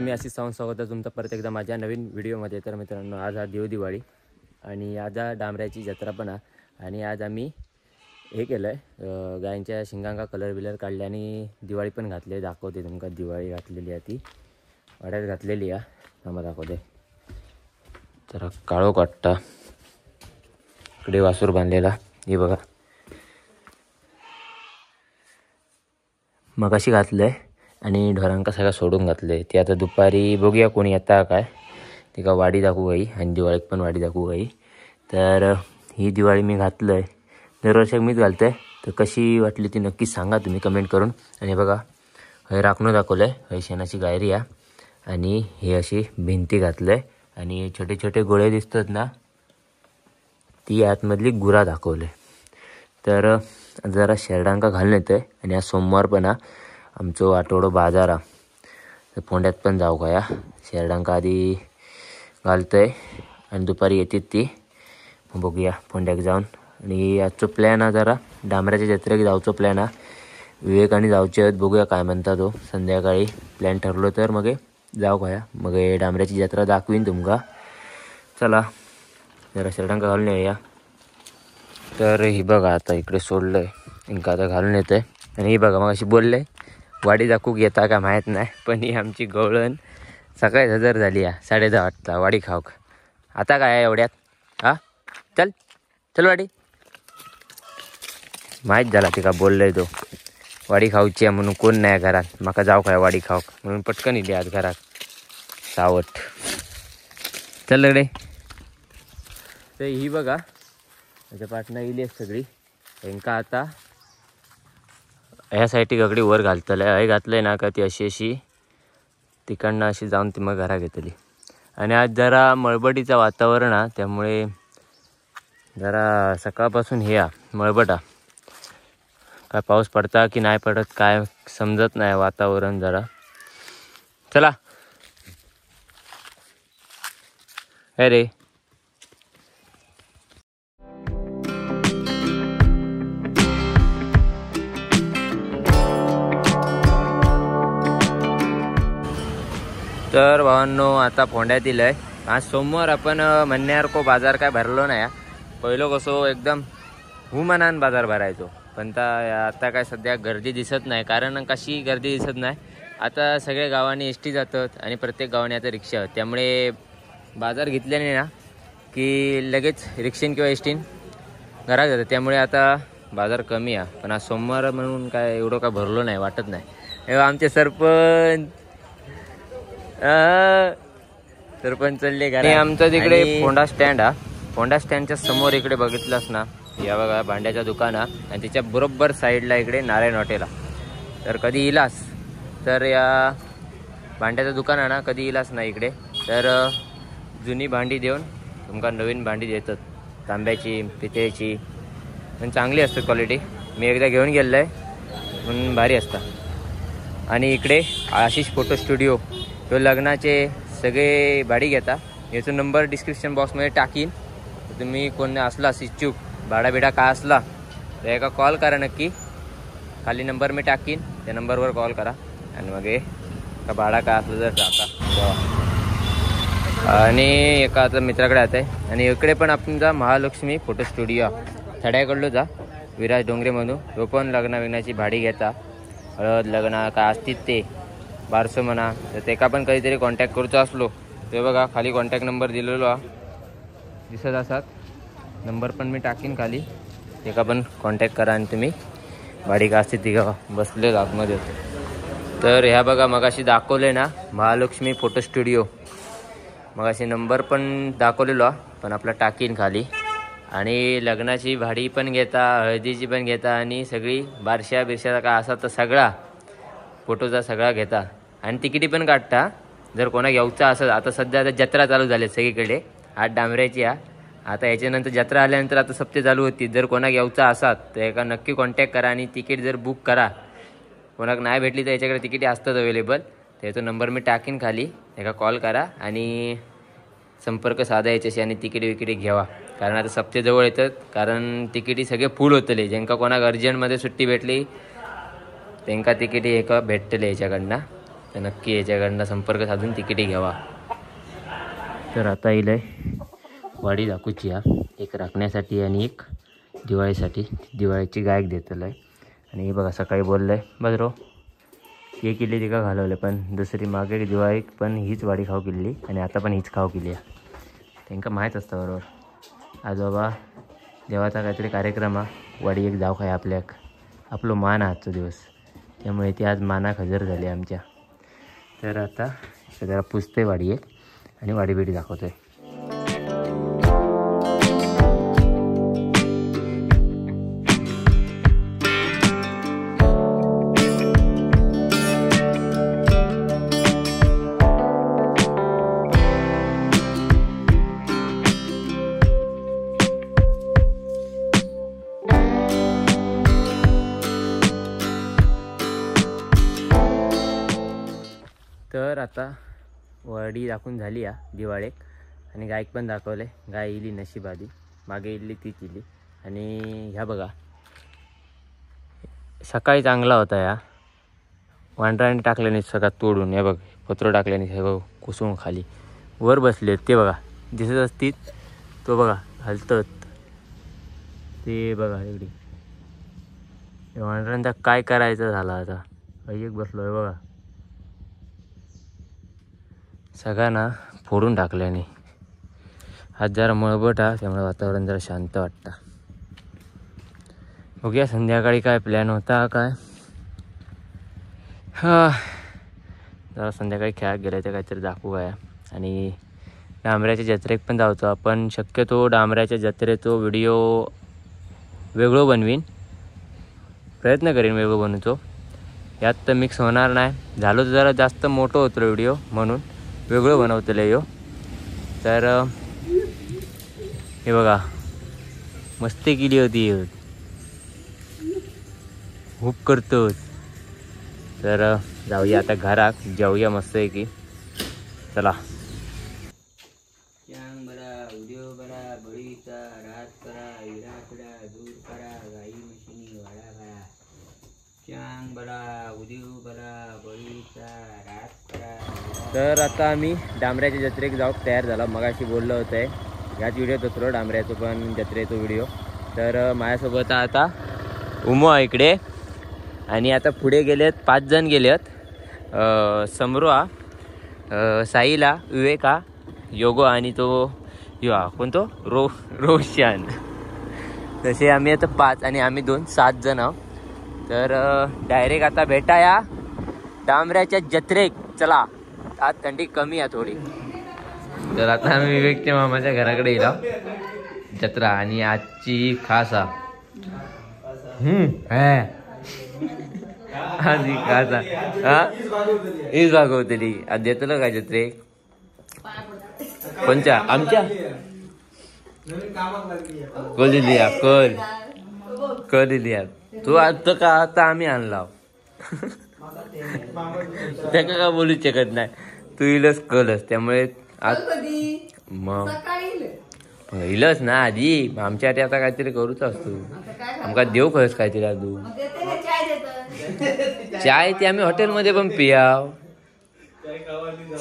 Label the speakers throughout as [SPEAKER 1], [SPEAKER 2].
[SPEAKER 1] मी आशिष सावंत स्वागत आहे तुमचं परत एकदा माझ्या नवीन व्हिडिओमध्ये। तर मित्रांनो, आज हा दिवाळी आणि आज डांबऱ्याची जत्रा पण आहे। आणि आज आम्ही हे केलं आहे, गायांच्या शिंगांका कलर बिलर काढले आणि दिवाळी पण घातली। दाखवते तुमका दिवाळी घातलेली आहे, ती वाड्यात घातलेली आहे। थांबा दाखवते। जरा काळो काट्टा इकडे वासूर बांधलेला, हे बघा मगाशी घातलंय आणि ढोरांका सगळं सोडून घातलंय। ते आता दुपारी बघूया कोणी येता काय, ते का वाडी दाखवू गाई आणि दिवाळीत पण वाडी दाखवू गाई। तर ही दिवाळी मी घातलंय, दरवर्षी मीच घालतोय। तर कशी वाटली ती नक्की सांगा तुम्ही कमेंट करून। आणि बघा हे राखणं दाखवलंय, हे शेणाची गायरी आहे आणि हे अशी भिंती घातलंय आणि छोटे छोटे गोळे दिसतात ना, ती आतमधली गुरा दाखवले। तर जरा शेरडांका घालून येतोय आणि आज सोमवार पण आमचो आठवडो बाजार तर फोंड्यात पण जाऊ का या शेरडांका आधी घालतोय आणि दुपारी येते ती बघूया फोंड्याक जाऊन। आणि आजचो प्लॅन जरा डांबऱ्याच्या जत्रेक जाऊचो प्लॅन विवेकाने जाऊचे आहेत, बघूया काय म्हणता तो। संध्याकाळी प्लॅन ठरलो तर मग जाऊ का या, मग डांबऱ्याची जत्रा दाखवीन तुमका। चला जरा शेरडांका घालून येऊया। तर ही बघा आता इकडे सोडलंय, इंका आता घालून येतोय। आणि ही बघा मग अशी बोलले वाडी दाखवू येता का माहीत नाही, पण ही आमची गवळण सकाळी हजर झाली आहे 10:30 वाजता वाडी खाऊक। आता काय आहे एवढ्यात चल चल वाडी, माहीत झाला ती का बोललोय तो वाडी खाऊची आहे म्हणून। कोण नाही घरात, माका जाऊ काय वाडी खाऊक म्हणून पटकन इली आज घरात सावट। चल रे तर ही बघा त्याच्या पाठनं इली सगळी यांका आता ह्या साईडची गगडी वर घालतलं हे घातलंय ना का ती अशी अशी तिकडनं अशी जाऊन ती मग घरा घेतली। आणि आज जरा मळबडीचं वातावरण आहे, त्यामुळे जरा सकाळपासून हे मळबट काय पाऊस पडता की नाही पडत काय समजत नाही वातावरण जरा। चला हे रे तर भावांनो, आता फोंड्यात दिलंय। आज सोमवार आपण म्हणण्यासारखं बाजार काय भरलो नाही। पहिलं कसं एकदम हुमानान बाजार भरायचो, पण आता काय सध्या गर्दी दिसत नाही। कारण कशी गर्दी दिसत नाही, आता सगळ्या गावांनी एस टी जातात आणि प्रत्येक गावाने आता रिक्षा, त्यामुळे बाजार घेतल्याने ना की लगेच रिक्षेन किंवा एस टीन घरात जातात, त्यामुळे आता बाजार कमी आहे। पण आज सोमवार म्हणून काय एवढं काय भरलो नाही वाटत नाही। आमचे सरपंच चालले घरा। आमचं तिकडे फोंडा स्टँड फोंडा स्टँडच्या समोर इकडे बघितलंस ना, या बघा भांड्याच्या दुकान आणि त्याच्या बरोबर साईडला इकडे नारायण हॉटेल। तर कधी इलास तर या भांड्याचं दुकान आहे ना, कधी इलास ना इकडे तर जुनी भांडी देऊन तुमका नवीन भांडी देतात, तांब्याची पितळेची, पण चांगली असते क्वालिटी। मी एकदा घेऊन गेलो आहे पण भारी असतात। आणि इकडे आशिष फोटो स्टुडिओ, तो लग्नाचे सगळे भाडी घेता, याचा नंबर डिस्क्रिप्शन बॉक्समध्ये टाकीन। तुम्ही कोण असला इच्छुक भाडा बिडा काय असला तर एका कॉल करा नक्की, खाली नंबर मी टाकीन, त्या नंबरवर कॉल करा आणि मग का भाडा काय असलं जर जाता। आणि एका आता मित्राकडे आता आहे। आणि इकडे पण आपण जा महालक्ष्मी फोटो स्टुडिओ थड्याकडलो जा, विराज डोंगरे म्हणून, तो पण लग्ना विग्नाची भाडी घेता, हळद लग्न काय असतील ते बारसं म्हणा, तर ते का पण कधीतरी कॉन्टॅक्ट करूचा असलो ते बघा खाली कॉन्टॅक्ट नंबर दिलेलो दिसत असतात, नंबर पण मी टाकीन खाली, ते का पण कॉन्टॅक्ट करा आणि तुम्ही भाडी का असते ती का बसले आतमध्ये होते। तर ह्या बघा मगाशी दाखवले ना महालक्ष्मी फोटो स्टुडिओ, मगाशी नंबर पण दाखवलेलो पण आपला टाकीन खाली। आणि लग्नाची भाडी पण घेता, हळदीची पण घेता आणि सगळी बारशा बिरशाचा काय असा तर सगळा फोटोचा सगळा घेता आणि तिकिटी पण काढता। जर कोणा घ्यायचा असं आता सध्या आता जत्रा चालू झाली सगळीकडे, आज डांबऱ्याची आता याच्यानंतर जत्रा आल्यानंतर आता सप्ते चालू होती। जर कोणा घ्यायचा असात तर एका नक्की कॉन्टॅक्ट करा आणि तिकीट जर बुक करा। कोणाक नाही भेटली तर याच्याकडे तिकीट असतात अवेलेबल, त्याचा नंबर मी टाकीन खाली, एका कॉल करा आणि संपर्क साधा याच्याशी आणि तिकीट विकिटी घ्यावा। कारण आता सप्ते जवळ येतात, कारण तिकिटी सगळे फुल होतले। ज्यांका कोणाक अर्जंटमध्ये सुट्टी भेटली त्यांका तिकीट एक भेटतले याच्याकडनं। तर नक्की याच्याकडनं संपर्क साधून तिकीट घ्यावा. तर आता येईल वाडी दाखवूची हा, एक राखण्यासाठी आणि एक दिवाळीसाठी. दिवाळीची गायक देतलं आहे. आणि हे बघा सकाळी बोललं आहे बजरो हे किल्ली तिका घालवले, पण दुसरी मागे दिवाळी पण हीच वाडी खाऊ किल्ली आणि आता पण हीच खाऊ किल्ली आहे. त्यांना माहीत असतं बरोबर आज बाबा देवाचा काहीतरी कार्यक्रम हा, वाडी एक जाव खाय आपल्याक आपलं मान आजचा दिवस, त्यामुळे ती आज मानाक हजर झाली आमच्या. तर आता सगळ्याला पुजते वाडी एक आणि वाडी बिडी दाखवतोय. तर आता वाडी दाखवून झाली या दिवाळेक आणि गायक पण दाखवले. गाय इली नशीबादी मागे इली ती चिली. आणि ह्या बघा सकाळी चांगला होता या वांढराने टाकल्याने सगळ्यात तोडून. हे बघ पत्र टाकल्याने सगळं कुसुम खाली वर बसले ते बघा दिसत असतील. तो बघा हलतात ते बघा इकडे. वांढरांचा काय करायचं झाला आता एक बसलो आहे बघा. सगळ्यांना फोडून टाकल्याने. आज जरा मळबट हा, त्यामुळे वातावरण जरा शांत वाटतं. बघूया संध्याकाळी काय प्लॅन होता काय. हा जरा संध्याकाळी खेळात गेलं तर काहीतरी दाखवू काय. आणि डांबऱ्याच्या जत्रेक पण जायचो आपण. शक्यतो डांबऱ्याच्या जत्रेचो व्हिडिओ वेगळं बनवीन, प्रयत्न करीन वेगळं बनवतो. यात तर मिक्स होणार नाही. झालो तर जरा जास्त मोठं होतं व्हिडिओ म्हणून वेगळं बनवतलं यो. तर हे बघा मस्ती केली होती खूप करतो. तर जाऊया आता घरात जाऊया मस्त आहे की. चला व्हिडिओ बरा बळीचा रात करा इराकडा दूर करा गाई मशिनी वाडा करा चांग बरा उदिव बरा बळीचा रात करा. तर आता आम्ही डांबऱ्याच्या जत्रेक जाऊ तयार झाला. मगाशी बोललं होतं ह्याच व्हिडिओत होतो डांबऱ्याचं पण जत्रेचा व्हिडिओ. तर माझ्यासोबत आता उमो इकडे आणि आता पुढे गेलेत 5 जण गेलेत. समरोआ साईला विवेका योगो आणि तो यो कोणतो रोशन. तसे आम्ही आता 5 आणि आम्ही 2 7 जण आहोत. तर डायरेक्ट आता भेटाया डांबऱ्याच्या जत्रेक. चला आज थंडी कमी आहे थोडी. तर आता आम्ही विवेकच्या मामाच्या घराकडे गेलो जत्रा आणि आजची खास आधी खासा हा हीच भागवतली आज देतलं काय जत्रे कोणच्या आमच्या कल दिली कल दिली तू आता का आता आम्ही आणला त्याका का बोलू शकत नाही. तू इलच कलस त्यामुळे आज मग इलच ना आधी आमच्यासाठी आता काहीतरी करूच असतो. आमका देव खरंच काहीतरी आजू चाय ते आम्ही हॉटेलमध्ये पण पियाव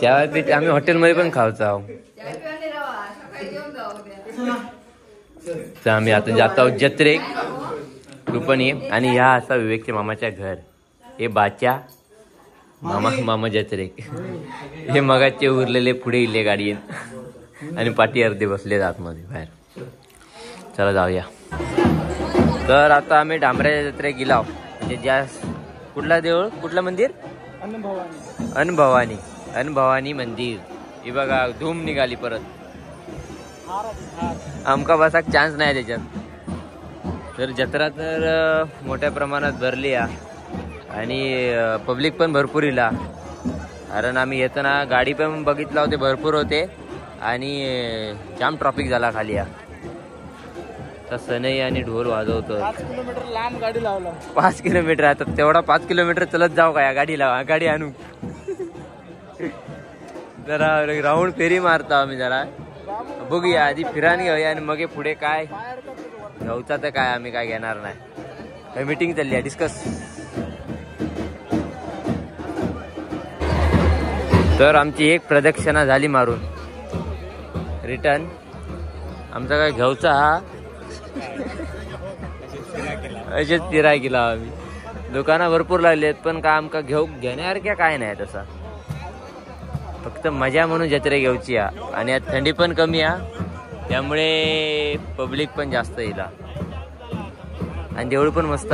[SPEAKER 1] चाय ते आम्ही हॉटेलमध्ये पण खावचाव. तर आम्ही आता जात आहोत जत्रेक तू पण ये. आणि ह्या असा विवेकच्या मामाच्या घर हे बाच्या मामा जत्रेक. हे मगाचे उरलेले पुढे इले गाडीन आणि पाठी अर्धे बसले आतमध्ये बाहेर. चला जाऊया. तर आता आम्ही डांबऱ्याच्या जत्रेक गेलो. म्हणजे ज्या कुठला देऊळ कुठलं मंदिर अनभवानी मंदिर. ही बघा धूम निघाली परत. आमका बसाक चान्स नाही त्याच्यात. तर जत्रा तर मोठ्या प्रमाणात भरली आणि पब्लिक पण भरपूर इला. कारण आम्ही येताना गाडी पण बघितला होते भरपूर होते आणि जाम ट्रॉफिक झाला खाली. तसं नाही आणि ढोल वाजवतो. 5 किलोमीटर लांब गाडी लावला. 5 किलोमीटर आता तेवढा 5 किलोमीटर चलत जाऊ का या गाडीला गाडी आणू. जरा राऊंड फेरी मारतो आम्ही जरा बघूया आधी फिरान घेऊया आणि मग पुढे काय जाऊचा तर काय आम्ही काय घेणार नाही. मीटिंग चालली आहे डिस्कस. तर आमची एक प्रदक्षिणा झाली मारून रिटर्न. आमचा काय घेऊचा हा असेच फिराय गेला आम्ही. दुकानं भरपूर लागली आहेत पण का आमका घेण्यासारख्या काय नाही तसा. फक्त मजा म्हणून जत्रे घेऊची या. आणि यात थंडी पण कमी आहे त्यामुळे पब्लिक पण जास्त येईल. आणि देऊळ पण मस्त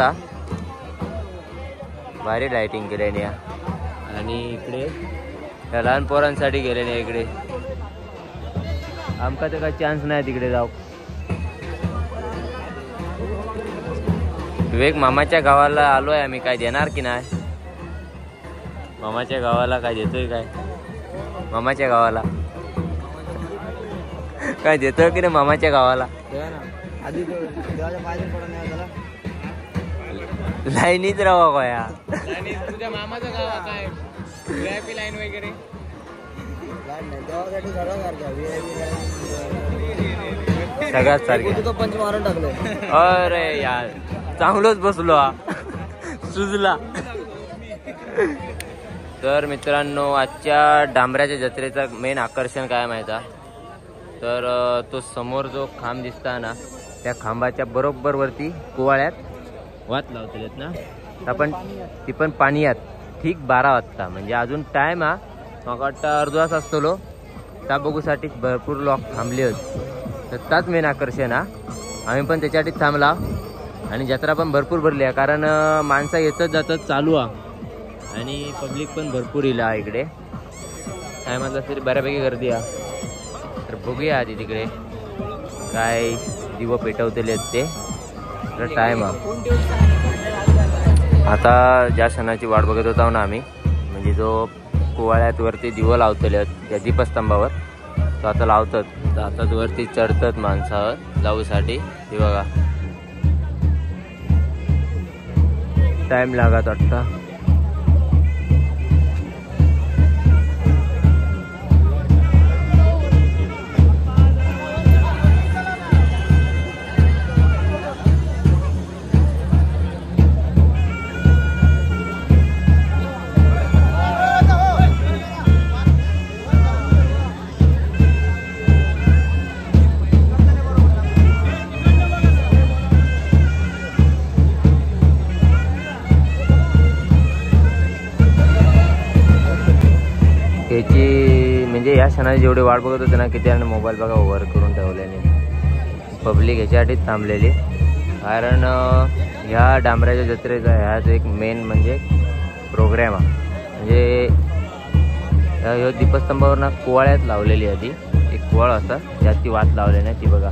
[SPEAKER 1] भारी लाइटिंग केल्याने. आणि इकडे त्या लहान पोरांसाठी गेल्याने इकडे आमका तर काही चान्स नाही तिकडे जाऊ. विवेक मामाच्या गावाला आलोय आम्ही. काय देणार की नाही मामाच्या गावाला? काय देतोय काय मामाच्या गावाला? काय देतोय की नाही मामाच्या गावाला? लाईनीच राहा गोया.
[SPEAKER 2] तुझ्या मामाचं गाव काय VIP लाईन वगैरे
[SPEAKER 1] सगळ्यात सारखे
[SPEAKER 2] पंच मारून टाकलो.
[SPEAKER 1] अरे यार चांगलोच बसलो हा सुजला. तर मित्रांनो आजच्या डांबऱ्याच्या जत्रेचं मेन आकर्षण काय माहिती? तर तो समोर जो खांब दिसता ना त्या खांबाच्या बरोबर वरती कुवाळ्यात वात लावलेत ना. आपण ती पण पाण्यात ठीक 12 वाजता म्हणजे अजून टाइम हा. मग वाटतं अर्धा तास असतो त्या बघूसाठी भरपूर लोक थांबले होते. तर त्याच मेन आकर्षण हा. आम्ही पण त्याच्यासाठी थांबला. आणि जत्रा पण भरपूर भरली आहे कारण माणसं येतच जातच चालू आहे आणि पब्लिक पण भरपूर येईल इकडे. काय म्हटलं तरी बऱ्यापैकी गर्दी आहे. तर बघूया आधी तिकडे काय दिवं पेटवलेले आहेत ते. तर टाईम आहे आता. ज्या क्षणाची वाट बघत होता ना आम्ही म्हणजे जो कुवाळ्यात वरती दिवं लावलेले आहेत त्या दीपस्तंभावर तो आता लावतात. तर आता वरती चढतात माणसावर लावूसाठी. हे बघा टाइम लागत वाटतं. त्याची म्हणजे या क्षणाची जेवढी वाट बघत होते ना किती आणि मोबाईल बघा ओव्हर करून ठेवल्याने. पब्लिक ह्याच्यासाठीच थांबलेली कारण ह्या डांबऱ्याच्या जत्रेचा ह्याच एक मेन म्हणजे प्रोग्राम आहे. म्हणजे ह्या दीपस्तंभावर ना कुवाळ्यात लावलेली आहे. ती एक कुवाळ असतात त्यात ती वात लावली नाही ती बघा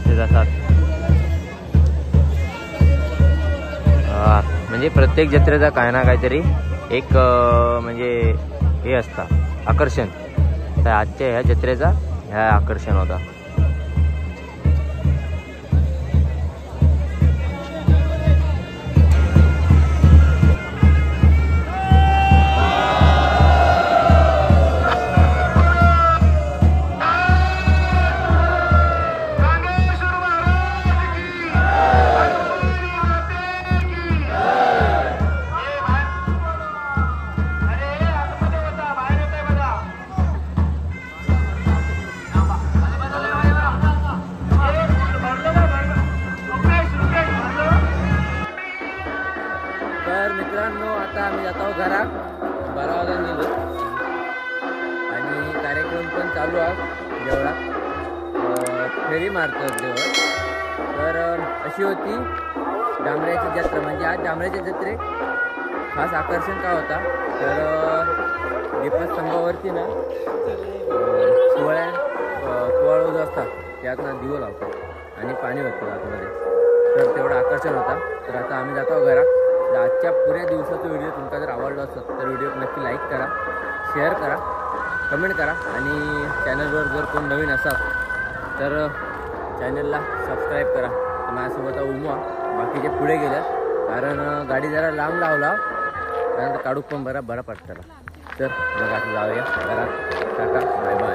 [SPEAKER 1] ते जातात. म्हणजे प्रत्येक जत्रेचा काय ना काहीतरी एक म्हणजे हे असतं आकर्षण. तर आजच्या ह्या जत्रेचा ह्या आकर्षण होता. तर मित्रांनो आता आम्ही जात आहोत घरात. 12 वाजता गेलो आणि कार्यक्रम पण चालू आहे देवळात. फेरी मारतात देवळ. तर अशी होती डांबऱ्याची जत्रा. म्हणजे आज डांबऱ्याच्या जत्रेत खास आकर्षण काय होता तर दीपस्तंभावरती ना कुवाळ जो असतात त्यात ना दिवं लावतात आणि पाणी वाटतं आतमध्ये. तर तेवढं आकर्षण होता. तर आता आम्ही जातो घरात. आजच्या पुऱ्या दिवसाचा व्हिडिओ तुमचा जर आवडला असेल तर व्हिडिओ नक्की लाईक करा, शेअर करा, कमेंट करा. आणि चॅनलवर जर कोण नवीन असाल तर चॅनलला सबस्क्राईब करा. तर माझ्यासोबत उमवा बाकीचे पुढे गेल्या कारण गाडी जरा लांब लावला कारण काढू पण बरा पडताला. तर मग आता जाऊया घरात. Tata bye bye.